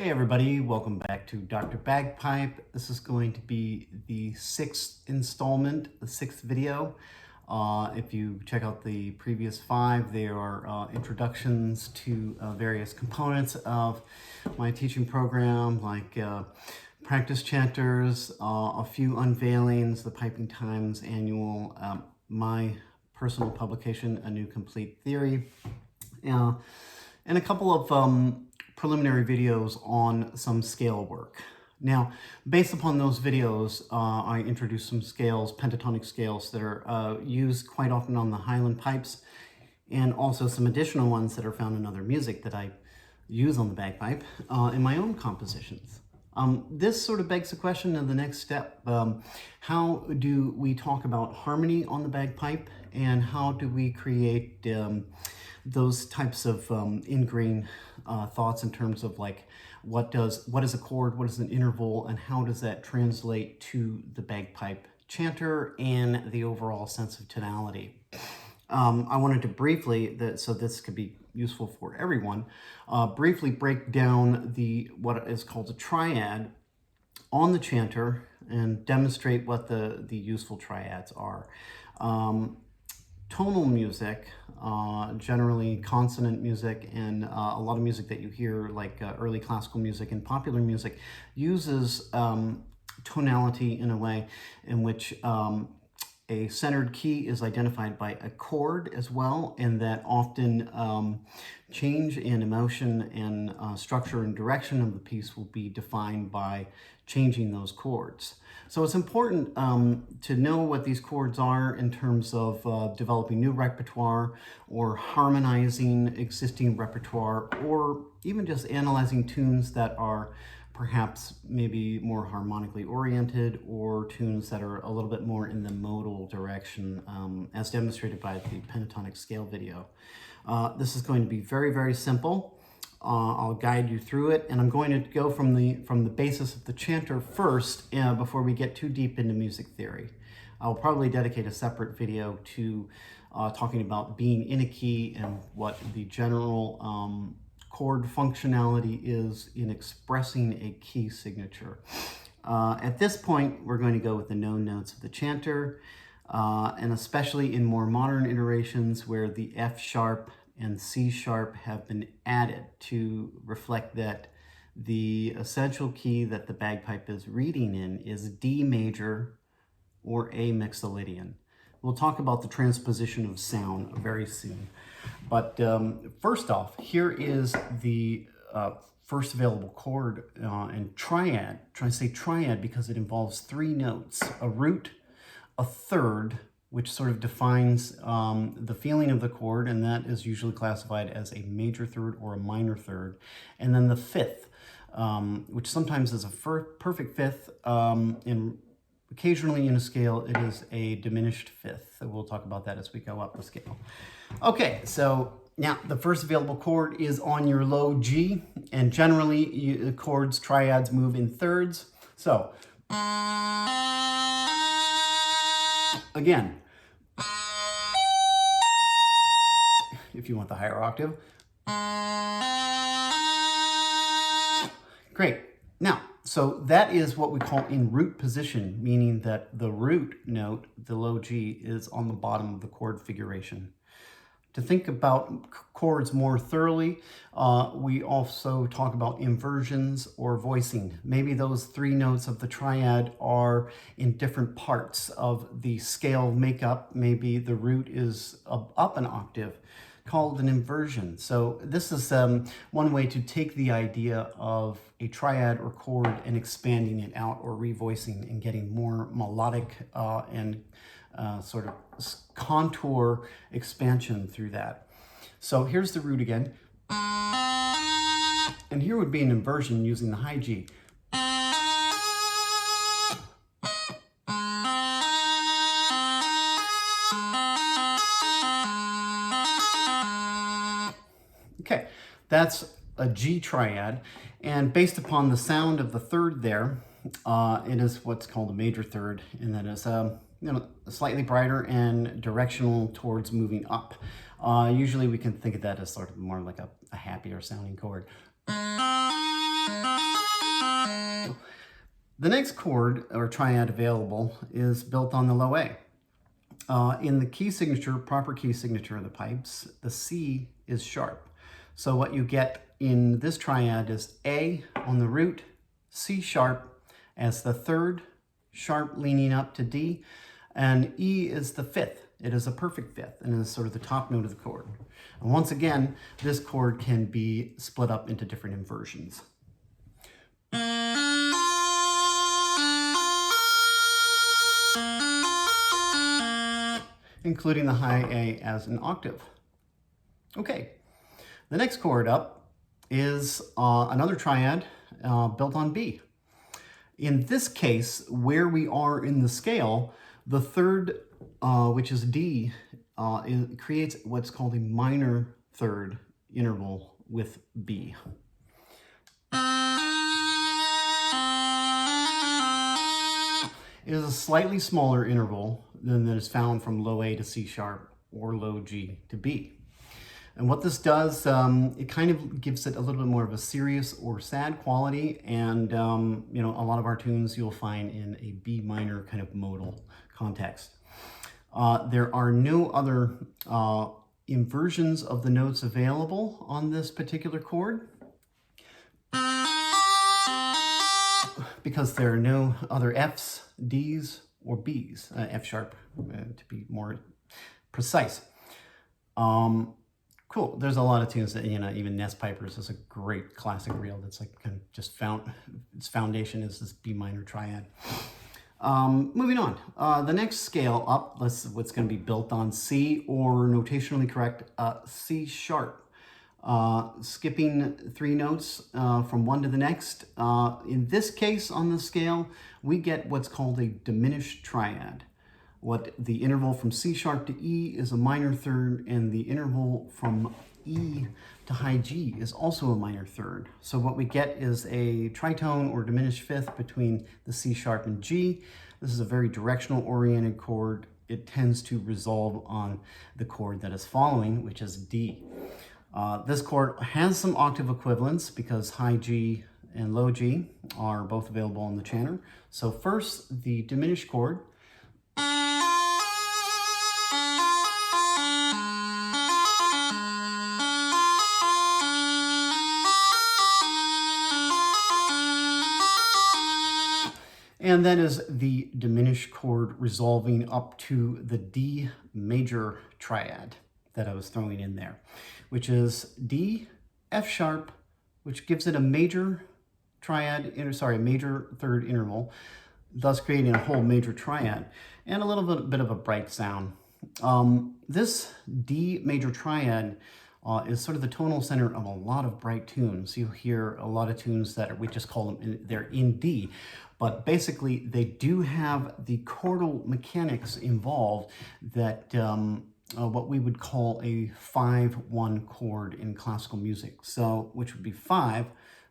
Hey everybody, welcome back to Dr. Bagpipe. This is going to be the sixth installment, the sixth video. If you check out the previous five, they are introductions to various components of my teaching program, like practice chanters, a few unveilings, the Piping Times annual, my personal publication, A New Complete Theory, and a couple of preliminary videos on some scale work. Now, based upon those videos, I introduced some scales, pentatonic scales that are used quite often on the Highland pipes, and also some additional ones that are found in other music that I use on the bagpipe in my own compositions. This sort of begs the question of the next step. How do we talk about harmony on the bagpipe, and how do we create those types of ingrained thoughts in terms of like what is a chord, what is an interval, and how does that translate to the bagpipe chanter and the overall sense of tonality. I wanted to briefly, so this could be useful for everyone, briefly break down what is called a triad on the chanter and demonstrate what the useful triads are. Tonal music, generally consonant music, and a lot of music that you hear, like early classical music and popular music, uses tonality in a way in which a centered key is identified by a chord as well, and that often change in emotion and structure and direction of the piece will be defined by changing those chords. So it's important to know what these chords are in terms of developing new repertoire or harmonizing existing repertoire, or even just analyzing tunes that are perhaps maybe more harmonically oriented, or tunes that are a little bit more in the modal direction, as demonstrated by the pentatonic scale video. This is going to be very, very simple. I'll guide you through it, and I'm going to go from the basis of the chanter first before we get too deep into music theory. I'll probably dedicate a separate video to talking about being in a key and what the general chord functionality is in expressing a key signature. At this point, we're going to go with the known notes of the chanter, and especially in more modern iterations where the F sharp and C sharp have been added to reflect that the essential key that the bagpipe is reading in is D major or A mixolydian. We'll talk about the transposition of sound very soon. But first off, here is the first available chord in triad. I'm trying to say triad because it involves three notes: a root, a third, which sort of defines the feeling of the chord, and that is usually classified as a major third or a minor third, and then the fifth, which sometimes is a perfect fifth, and occasionally in a scale it is a diminished fifth. We'll talk about that as we go up the scale. Okay, so now the first available chord is on your low G, and generally the chords, triads, move in thirds. So again, if you want the higher octave. Great. Now, so that is what we call in root position, meaning that the root note, the low G, is on the bottom of the chord figuration. To think about chords more thoroughly, we also talk about inversions or voicing. Maybe those three notes of the triad are in different parts of the scale makeup. Maybe the root is up an octave, called an inversion. So this is one way to take the idea of a triad or chord and expanding it out, or revoicing and getting more melodic and sort of contour expansion through that. So here's the root again. And here would be an inversion using the high G. Okay, that's a G triad, and based upon the sound of the third there, it is what's called a major third, and that is slightly brighter and directional towards moving up. Usually we can think of that as sort of more like a happier sounding chord. The next chord or triad available is built on the low A. In the key signature, proper key signature of the pipes, the C is sharp. So what you get in this triad is A on the root, C sharp as the third, sharp leaning up to D, and E is the fifth. It is a perfect fifth and is sort of the top note of the chord. And once again, this chord can be split up into different inversions. Including the high A as an octave. Okay, the next chord up is another triad built on B. In this case, where we are in the scale, the third, which is D, creates what's called a minor third interval with B. It is a slightly smaller interval than that is found from low A to C sharp or low G to B. And what this does, it kind of gives it a little bit more of a serious or sad quality. And, you know, a lot of our tunes you'll find in a B minor kind of modal context. There are no other inversions of the notes available on this particular chord, because there are no other Fs, Ds, or Bs, F sharp to be more precise. Cool. There's a lot of tunes that, you know, even Nest Pipers is a great classic reel that's like kind of just its foundation is this B minor triad. Moving on. The next scale up, what's going to be built on C, or notationally correct, C sharp. Skipping 3 notes from one to the next. In this case on the scale, we get what's called a diminished triad. What the interval from C sharp to E is a minor third, and the interval from E to high G is also a minor third. So what we get is a tritone or diminished fifth between the C sharp and G. This is a very directional oriented chord. It tends to resolve on the chord that is following, which is D. This chord has some octave equivalents because high G and low G are both available in the chanter. So first, the diminished chord. And that is the diminished chord resolving up to the D major triad that I was throwing in there, which is D, F sharp, which gives it a major triad, a major third interval, thus creating a whole major triad and a little bit of a bright sound. This D major triad is sort of the tonal center of a lot of bright tunes. You hear a lot of tunes that we just call them, they're in D, but basically they do have the chordal mechanics involved that what we would call a 5-1 chord in classical music. So, which would be 5.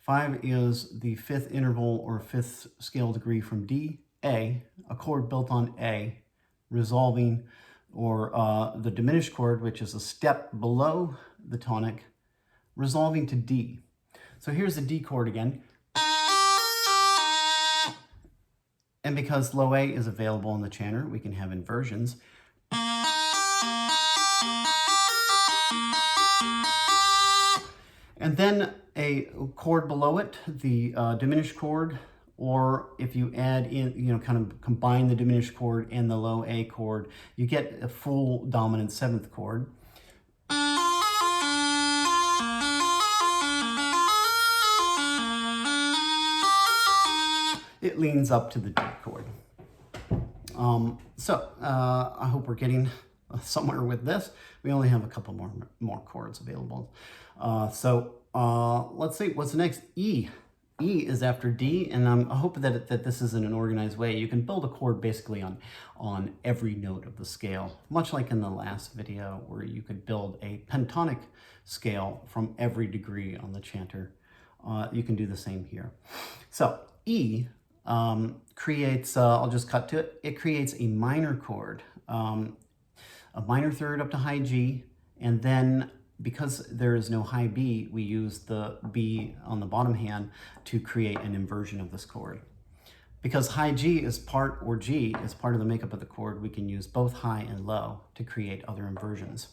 5 is the fifth interval or fifth scale degree from D, A, a chord built on A, resolving, or the diminished chord, which is a step below the tonic, resolving to D. So here's the D chord again. And because low A is available in the chanter, we can have inversions. And then a chord below it, the diminished chord, or if you add in, you know, kind of combine the diminished chord and the low A chord, you get a full dominant 7th chord. It leans up to the D chord. I hope we're getting somewhere with this. We only have a couple more chords available. Let's see, what's next? E. E is after D, and I hope that this is in an organized way. You can build a chord basically on every note of the scale, much like in the last video where you could build a pentonic scale from every degree on the chanter. You can do the same here. So E creates, I'll just cut to it, it creates a minor chord, a minor third up to high G, and then because there is no high B, we use the B on the bottom hand to create an inversion of this chord. Because high G is part, or G is part of the makeup of the chord, we can use both high and low to create other inversions.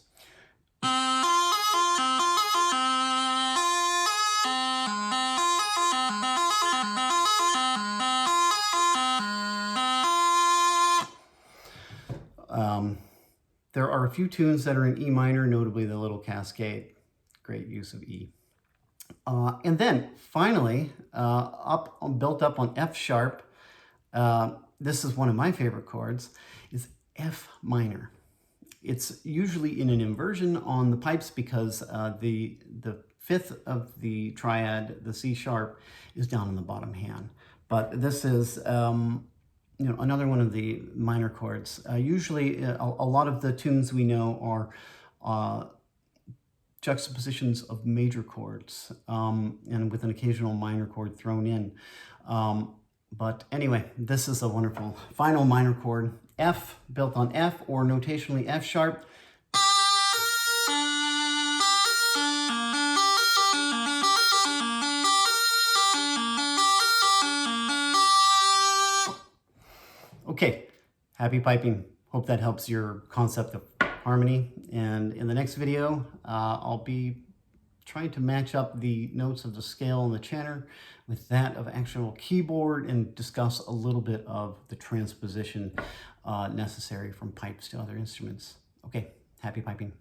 There are a few tunes that are in E minor, notably the Little Cascade. Great use of E. And then finally, built up on F sharp, this is one of my favorite chords, is F minor. It's usually in an inversion on the pipes because the fifth of the triad, the C sharp, is down in the bottom hand. But this is another one of the minor chords. Usually, a lot of the tunes we know are juxtapositions of major chords, and with an occasional minor chord thrown in. But anyway, this is a wonderful final minor chord, F, built on F, or notationally F sharp. Okay, happy piping. Hope that helps your concept of harmony. And in the next video, I'll be trying to match up the notes of the scale and the chanter with that of actual keyboard and discuss a little bit of the transposition necessary from pipes to other instruments. Okay, happy piping.